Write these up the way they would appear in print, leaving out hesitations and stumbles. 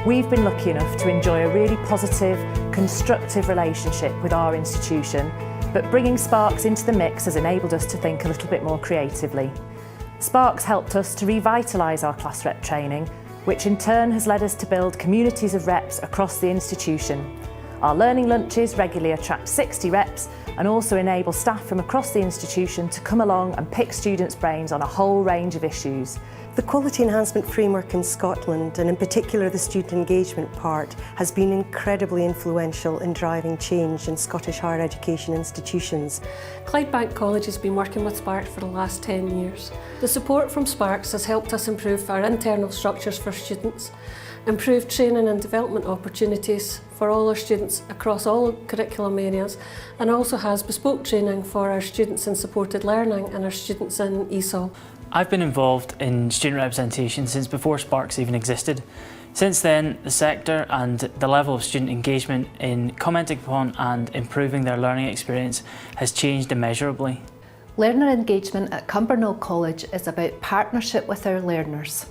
we've been lucky enough to enjoy a really positive, constructive relationship with our institution, but bringing sparqs into the mix has enabled us to think a little bit more creatively. sparqs helped us to revitalise our class rep training, which in turn has led us to build communities of reps across the institution. Our learning lunches regularly attract 60 reps and also enable staff from across the institution to come along and pick students' brains on a whole range of issues. The quality enhancement framework in Scotland, and in particular the student engagement part, has been incredibly influential in driving change in Scottish higher education institutions. Clydebank College has been working with sparqs for the last 10 years. The support from sparqs has helped us improve our internal structures for students, improve training and development opportunities for all our students across all curriculum areas, and also has bespoke training for our students in supported learning and our students in ESOL. I've been involved in student representation since before sparqs even existed. Since then, the sector and the level of student engagement in commenting upon and improving their learning experience has changed immeasurably. Learner engagement at Cumbernauld College is about partnership with our learners.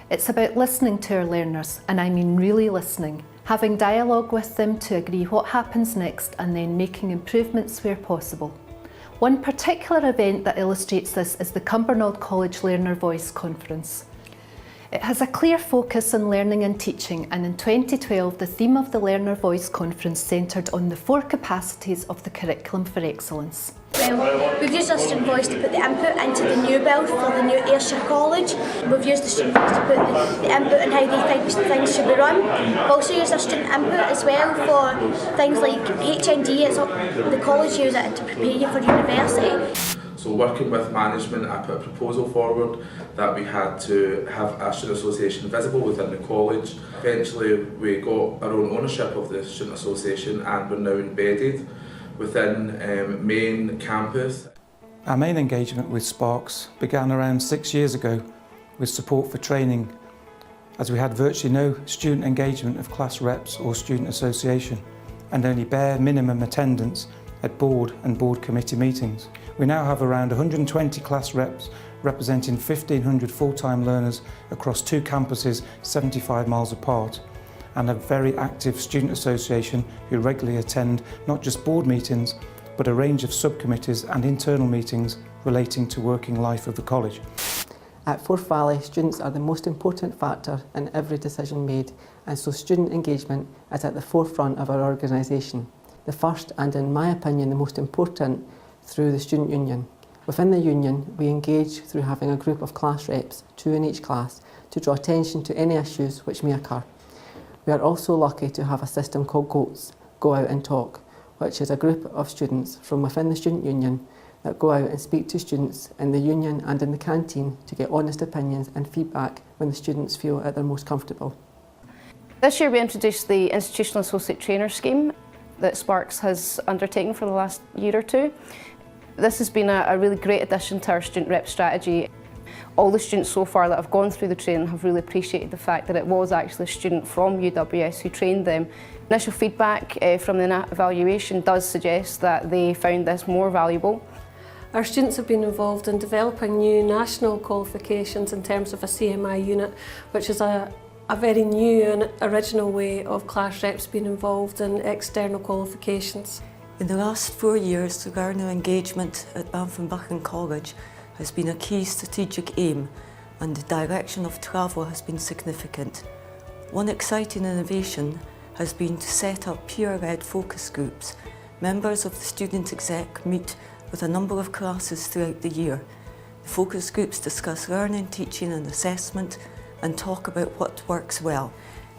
It's about listening to our learners, and I mean really listening, having dialogue with them to agree what happens next and then making improvements where possible. One particular event that illustrates this is the Cumbernauld College Learner Voice Conference. It has a clear focus on learning and teaching, and in 2012 the theme of the Learner Voice Conference centred on the 4 capacities of the Curriculum for Excellence. Well, we've used our student voice to put the input into the new build for the new Ayrshire College. We've used the student voice to put the input on how they think things should be run. We've also used our student input as well for things like HND. The college use it to prepare you for university. So working with management, I put a proposal forward that we had to have a student association visible within the college. Eventually we got our own ownership of the student association and we're now embedded within main campus. Our main engagement with sparqs began around 6 years ago with support for training, as we had virtually no student engagement of class reps or student association and only bare minimum attendance at board and board committee meetings. We now have around 120 class reps representing 1,500 full-time learners across 2 campuses 75 miles apart, and a very active student association who regularly attend not just board meetings but a range of subcommittees and internal meetings relating to working life of the college. At Forth Valley, students are the most important factor in every decision made, and so student engagement is at the forefront of our organisation. The first, and in my opinion the most important, through the student union. Within the union, we engage through having a group of class reps, 2 in each class, to draw attention to any issues which may occur. We are also lucky to have a system called GOATS, Go Out and Talk, which is a group of students from within the student union that go out and speak to students in the union and in the canteen to get honest opinions and feedback when the students feel at their most comfortable. This year we introduced the Institutional Associate Trainer Scheme that sparqs has undertaken for the last year or 2. This has been a really great addition to our student rep strategy. All the students so far that have gone through the training have really appreciated the fact that it was actually a student from UWS who trained them. Initial feedback from the evaluation does suggest that they found this more valuable. Our students have been involved in developing new national qualifications in terms of a CMI unit, which is a very new and original way of class reps being involved in external qualifications. In the last 4 years, learner engagement at Banff College has been a key strategic aim, and the direction of travel has been significant. One exciting innovation has been to set up peer-led focus groups. Members of the student exec meet with a number of classes throughout the year. The focus groups discuss learning, teaching and assessment and talk about what works well.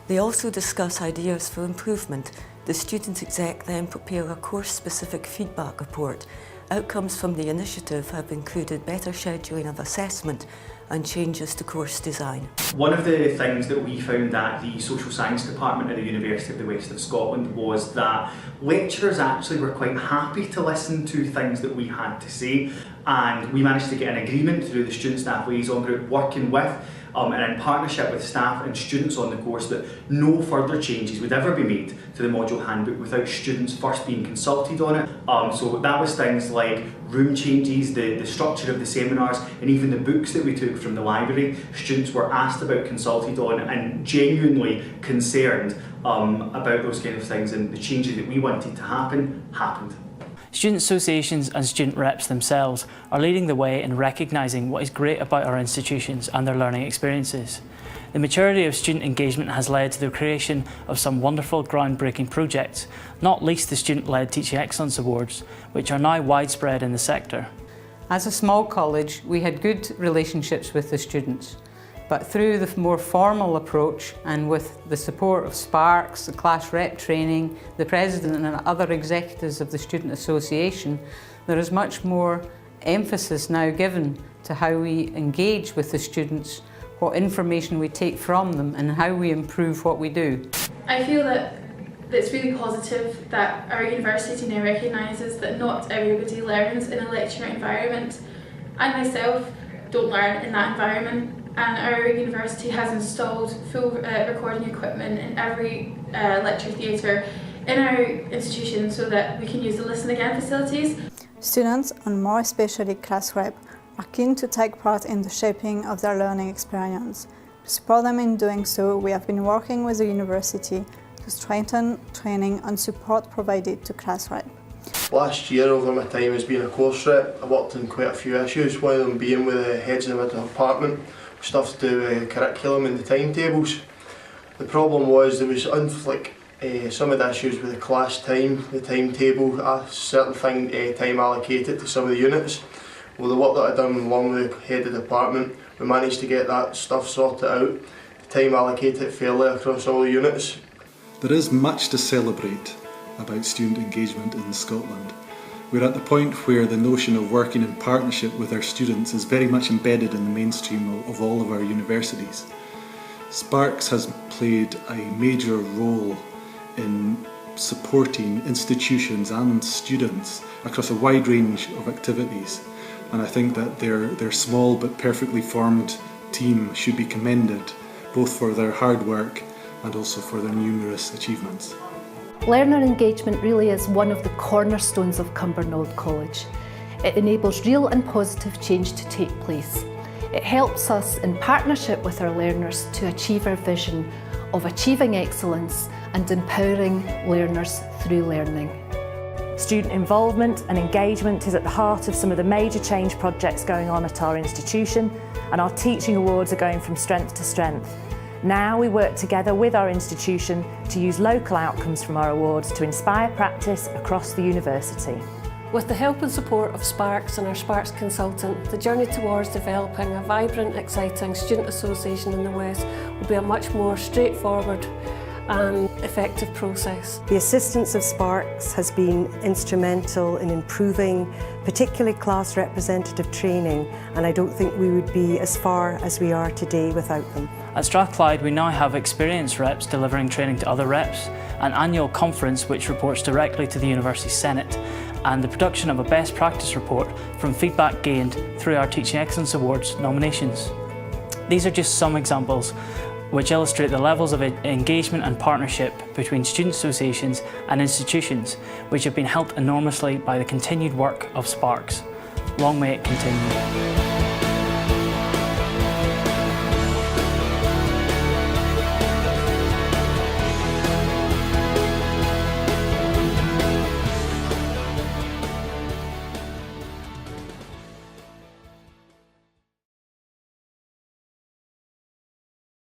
They also discuss ideas for improvement. The student exec then prepare a course-specific feedback report. Outcomes from the initiative have included better scheduling of assessment and changes to course design. One of the things that we found at the Social Science Department at the University of the West of Scotland was that lecturers actually were quite happy to listen to things that we had to say, and we managed to get an agreement through the Student Staff Liaison Group working with and in partnership with staff and students on the course that no further changes would ever be made to the module handbook without students first being consulted on it. So that was things like room changes, the structure of the seminars, and even the books that we took from the library. Students were asked about, consulted on, and genuinely concerned about those kind of things, and the changes that we wanted to happen, happened. Student associations and student reps themselves are leading the way in recognising what is great about our institutions and their learning experiences. The maturity of student engagement has led to the creation of some wonderful groundbreaking projects, not least the student-led Teaching Excellence Awards, which are now widespread in the sector. As a small college, we had good relationships with the students, but through the more formal approach and with the support of sparqs, the class rep training, the president and other executives of the Student Association, there is much more emphasis now given to how we engage with the students, what information we take from them and how we improve what we do. I feel that it's really positive that our university now recognises that not everybody learns in a lecture environment. I myself don't learn in that environment, and our university has installed full recording equipment in every lecture theatre in our institution so that we can use the Listen Again facilities. Students, and more especially class rep, are keen to take part in the shaping of their learning experience. To support them in doing so, we have been working with the university to strengthen training and support provided to class rep. Last year, over my time as being a course rep, I worked on quite a few issues, one of them being with the heads of the department, stuff to do with curriculum and the timetables. The problem was there was some of the issues with the class time, the timetable, a certain time allocated to some of the units. Well, the work that I'd done along with the head of the department, we managed to get that stuff sorted out, the time allocated fairly across all the units. There is much to celebrate about student engagement in Scotland. We're at the point where the notion of working in partnership with our students is very much embedded in the mainstream of all of our universities. sparqs has played a major role in supporting institutions and students across a wide range of activities, and I think that their small but perfectly formed team should be commended both for their hard work and also for their numerous achievements. Learner engagement really is one of the cornerstones of Cumbernauld College. It enables real and positive change to take place. It helps us, in partnership with our learners, to achieve our vision of achieving excellence and empowering learners through learning. Student involvement and engagement is at the heart of some of the major change projects going on at our institution, and our teaching awards are going from strength to strength. Now we work together with our institution to use local outcomes from our awards to inspire practice across the university. With the help and support of sparqs and our sparqs consultant, the journey towards developing a vibrant, exciting student association in the West will be a much more straightforward and effective process. The assistance of sparqs has been instrumental in improving particularly class representative training, and I don't think we would be as far as we are today without them. At Strathclyde we now have experienced reps delivering training to other reps, an annual conference which reports directly to the University Senate, and the production of a best practice report from feedback gained through our Teaching Excellence Awards nominations. These are just some examples which illustrate the levels of engagement and partnership between student associations and institutions, which have been helped enormously by the continued work of sparqs. Long may it continue.